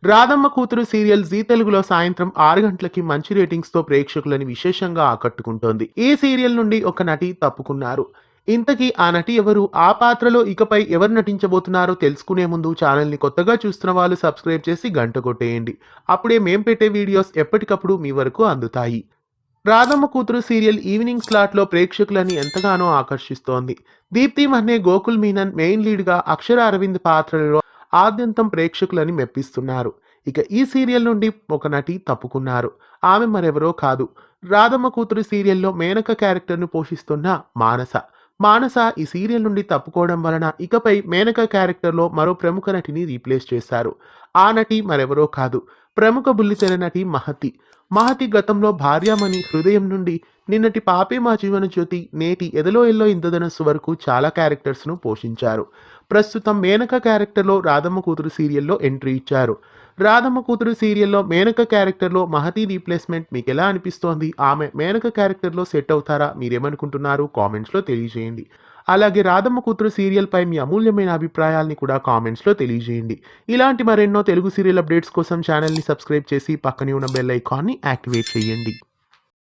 రాధమ్మ కూతురు serial G తెలుగులో సాయంత్రం 6 గంటలకి మంచి రేటింగ్స్ తో ప్రేక్షకులని విశేషంగా ఆకట్టుకుంటోంది. ఈ సీరియల్ నుండి ఒక నటి తప్పుకున్నారు. ఇంతకీ ఆ నటి ఎవరు? ఆ పాత్రలో ఇకపై ఎవరు నటించబోతున్నారో తెలుసుకునే ముందు ఛానల్ ని కొత్తగా చూస్తున్న వాళ్ళు సబ్స్క్రైబ్ చేసి గంట కొట్టేయండి. అప్పుడే మేం పెట్టే వీడియోస్ ఎప్పటికప్పుడు మీ వరకు అందుతాయి. రాధమ్మ కూతురు సీరియల్ ఈవినింగ్ స్లాట్ లో ప్రేక్షకులని ఎంతగానో ఆకర్షిస్తోంది. దీప్తి మహ్నే, గోకుల్ మీనన్ మెయిన్ లీడ్ గా, అక్షర అరవింద్ పాత్రలలో ఆద్యంతం ప్రేక్షకులని మెప్పిస్తున్నారు. ఇక ఈ సీరియల్ నుండి ఒక నటి తప్పుకున్నారు. ఆమె మరెవరో కాదు, రాధమ్మ కూతురు సీరియల్లో మేనక క్యారెక్టర్ను పోషిస్తున్న మానస. మానస ఈ సీరియల్ నుండి తప్పుకోవడం వలన ఇకపై మేనక క్యారెక్టర్లో మరో ప్రముఖ నటిని రీప్లేస్ చేశారు. ఆ నటి మరెవరో కాదు, ప్రముఖ బుల్లితెర నటి మహతి. మహతి గతంలో భార్యామణి, హృదయం నుండి, నిన్నటి పాపే మా జీవన జ్యోతి, నేటి ఎదలో ఎల్లో ఇంద్రధనస్సు వరకు చాలా క్యారెక్టర్స్ను పోషించారు. ప్రస్తుతం మేనక క్యారెక్టర్లో రాధమ్మ కూతురు సీరియల్లో ఎంట్రీ ఇచ్చారు. రాధమ్మ కూతురు సీరియల్లో మేనక క్యారెక్టర్లో మహతి రీప్లేస్మెంట్ మీకు ఎలా అనిపిస్తోంది? ఆమె మేనక క్యారెక్టర్లో సెట్ అవుతారా? మీరేమనుకుంటున్నారు? కామెంట్స్లో తెలియజేయండి. అలాగే రాధమ్మ కూతురు సీరియల్ పై మీ అమూల్యమైన అభిప్రాయాల్ని కూడా కామెంట్స్లో తెలియజేయండి. ఇలాంటి మరెన్నో తెలుగు సీరియల్ అప్డేట్స్ కోసం ఛానల్ని సబ్స్క్రైబ్ చేసి పక్కనే ఉన్న బెల్ ఐకాన్ని యాక్టివేట్ చేయండి.